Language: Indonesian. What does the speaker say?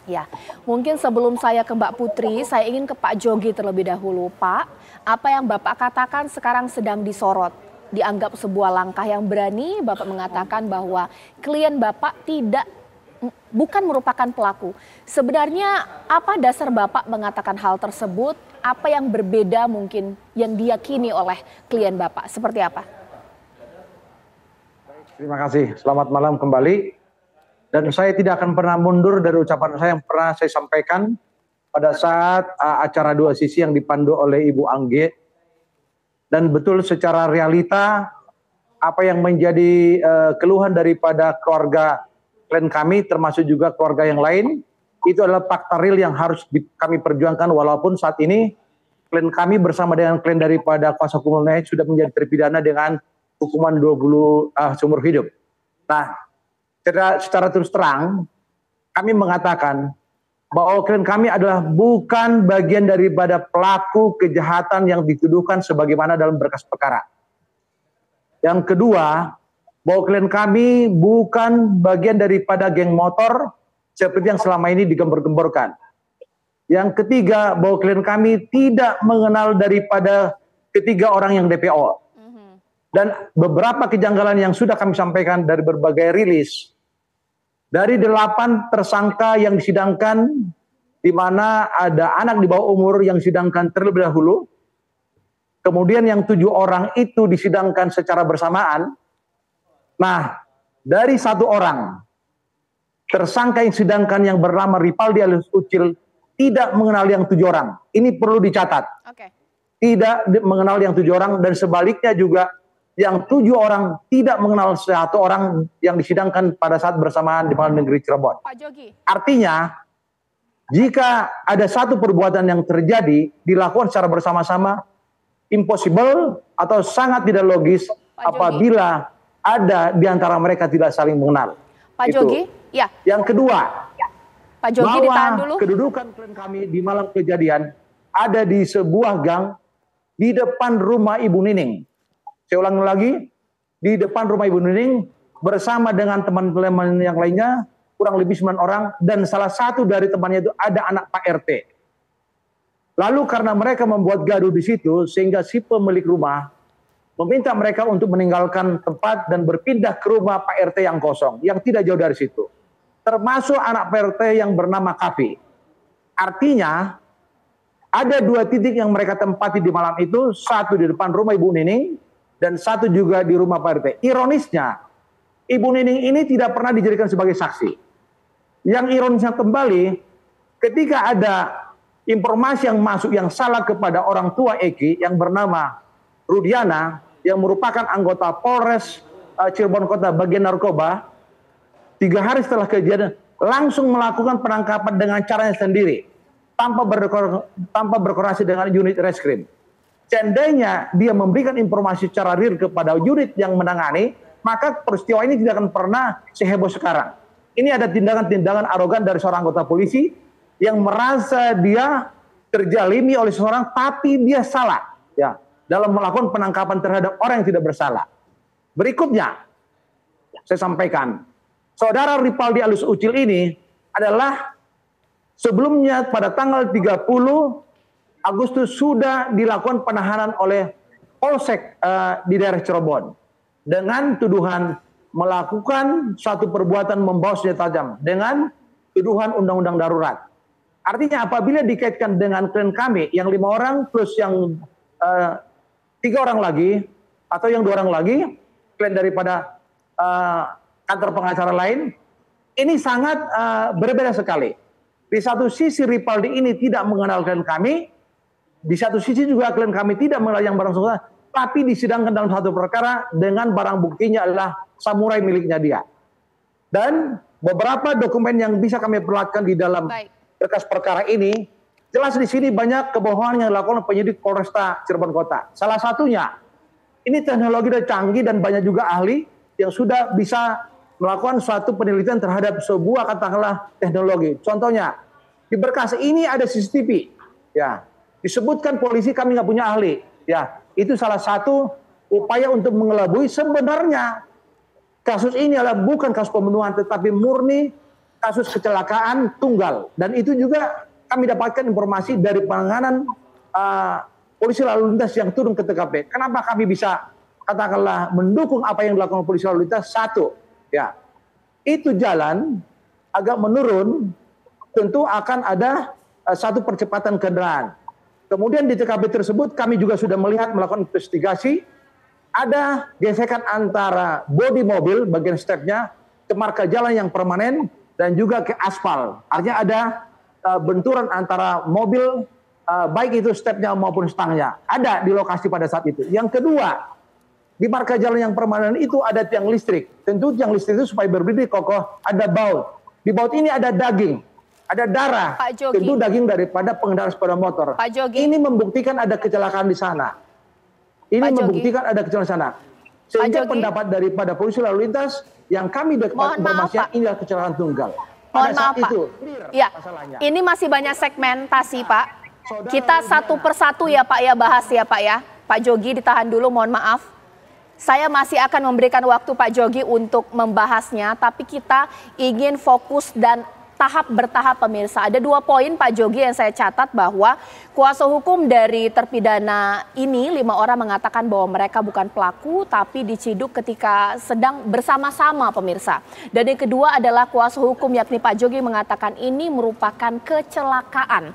Ya, mungkin sebelum saya ke Mbak Putri, saya ingin ke Pak Jogi terlebih dahulu. Pak, apa yang Bapak katakan sekarang sedang disorot, dianggap sebuah langkah yang berani. Bapak mengatakan bahwa klien Bapak bukan merupakan pelaku. Sebenarnya apa dasar Bapak mengatakan hal tersebut? Apa yang berbeda mungkin yang diyakini oleh klien Bapak? Seperti apa? Terima kasih. Selamat malam kembali. Dan saya tidak akan pernah mundur dari ucapan saya yang pernah saya sampaikan pada saat acara Dua Sisi yang dipandu oleh Ibu Angge. Dan betul secara realita apa yang menjadi keluhan daripada keluarga klien kami termasuk juga keluarga yang lain itu adalah fakta real yang harus kami perjuangkan, walaupun saat ini klien kami bersama dengan klien daripada kuasa hukum lain sudah menjadi terpidana dengan hukuman 20 seumur hidup. Nah, secara terus terang kami mengatakan bahwa klien kami adalah bukan bagian daripada pelaku kejahatan yang dituduhkan sebagaimana dalam berkas perkara. Yang kedua, bahwa klien kami bukan bagian daripada geng motor seperti yang selama ini digembor-gemborkan. Yang ketiga, bahwa klien kami tidak mengenal daripada ketiga orang yang DPO. Dan beberapa kejanggalan yang sudah kami sampaikan dari berbagai rilis. Dari 8 tersangka yang disidangkan, di mana ada anak di bawah umur yang disidangkan terlebih dahulu. Kemudian yang 7 orang itu disidangkan secara bersamaan. Nah, dari 1 orang, tersangka yang disidangkan yang bernama Ripaldi alias Ucil tidak mengenal yang 7 orang. Ini perlu dicatat. Tidak mengenal yang 7 orang, dan sebaliknya juga yang 7 orang tidak mengenal 1 orang yang disidangkan pada saat bersamaan di Pengadilan Negeri Cirebon. Pak Jogi. Artinya, jika ada satu perbuatan yang terjadi dilakukan secara bersama-sama, impossible atau sangat tidak logis apabila ada di antara mereka tidak saling mengenal. Pak Jogi, ya. Yang kedua, Pak Jogi ditahan dulu. Kedudukan klien kami di malam kejadian ada di sebuah gang di depan rumah Ibu Nining. Saya ulangi lagi, di depan rumah Ibu Nining bersama dengan teman-teman yang lainnya, kurang lebih 9 orang, dan salah satu dari temannya itu ada anak Pak RT. Lalu karena mereka membuat gaduh di situ, sehingga si pemilik rumah meminta mereka untuk meninggalkan tempat dan berpindah ke rumah Pak RT yang kosong, yang tidak jauh dari situ. Termasuk anak Pak RT yang bernama Kavi. Artinya, ada 2 titik yang mereka tempati di malam itu, satu di depan rumah Ibu Nining, dan satu juga di rumah Pak RT. Ironisnya, Ibu Nining ini tidak pernah dijadikan sebagai saksi. Yang ironisnya kembali, ketika ada informasi yang masuk yang salah kepada orang tua Eki yang bernama Rudiana, yang merupakan anggota Polres Cirebon Kota bagian narkoba, 3 hari setelah kejadian langsung melakukan penangkapan dengan caranya sendiri, tanpa berkoordinasi dengan unit reskrim. Seandainya dia memberikan informasi secara real kepada unit yang menangani, maka peristiwa ini tidak akan pernah seheboh sekarang. Ini ada tindakan-tindakan arogan dari seorang anggota polisi yang merasa dia terjalimi oleh seseorang, tapi dia salah ya dalam melakukan penangkapan terhadap orang yang tidak bersalah. Berikutnya, saya sampaikan, saudara Ripaldi alias Ucil ini adalah sebelumnya pada tanggal 30 Agustus sudah dilakukan penahanan oleh Polsek di daerah Cirebon dengan tuduhan melakukan suatu perbuatan membawa senjata tajam dengan tuduhan undang-undang darurat. Artinya apabila dikaitkan dengan klien kami yang 5 orang plus yang 3 orang lagi atau yang 2 orang lagi klien daripada kantor pengacara lain, ini sangat berbeda sekali. Di satu sisi Ripaldi ini tidak mengenal klien kami, di satu sisi juga klien kami tidak mengenal yang bersangkutan, tapi disidangkan dalam satu perkara dengan barang buktinya adalah samurai miliknya dia. Dan beberapa dokumen yang bisa kami perlihatkan di dalam berkas perkara ini, jelas di sini banyak kebohongan yang dilakukan penyidik Polresta Cirebon Kota. Salah satunya, ini teknologi dan canggih dan banyak juga ahli yang sudah bisa melakukan suatu penelitian terhadap sebuah katakanlah teknologi. Contohnya, di berkas ini ada CCTV, ya. Disebutkan polisi kami nggak punya ahli, ya itu salah satu upaya untuk mengelabui sebenarnya kasus ini adalah bukan kasus pembunuhan tetapi murni kasus kecelakaan tunggal. Dan itu juga kami dapatkan informasi dari penanganan polisi lalu lintas yang turun ke TKP. Kenapa kami bisa katakanlah mendukung apa yang dilakukan polisi lalu lintas? Satu, ya, itu jalan agak menurun, tentu akan ada satu percepatan kendaraan. Kemudian di TKP tersebut kami juga sudah melakukan investigasi, ada gesekan antara bodi mobil bagian stepnya ke marka jalan yang permanen dan juga ke aspal. Artinya ada benturan antara mobil, baik itu stepnya maupun stangnya. Ada di lokasi pada saat itu. Yang kedua, di marka jalan yang permanen itu ada tiang listrik. Tentu tiang listrik itu supaya berdiri kokoh, ada baut. Di baut ini ada daging, ada darah. Tentu daging daripada pengendara sepeda motor. Ini membuktikan ada kecelakaan di sana. Ini membuktikan ada kecelakaan di sana. Sehingga pendapat daripada polisi lalu lintas yang kami dapat informasinya ini adalah kecelakaan tunggal. Mohon maaf, Pak. Ya, ini masih banyak segmentasi, Pak. Kita satu persatu ya, Pak, ya, bahas ya, Pak, ya. Pak Jogi ditahan dulu, mohon maaf. Saya masih akan memberikan waktu Pak Jogi untuk membahasnya, tapi kita ingin fokus dan tahap bertahap pemirsa. Ada 2 poin Pak Jogi yang saya catat bahwa kuasa hukum dari terpidana ini 5 orang mengatakan bahwa mereka bukan pelaku tapi diciduk ketika sedang bersama-sama pemirsa. Dan yang kedua adalah kuasa hukum yakni Pak Jogi mengatakan ini merupakan kecelakaan.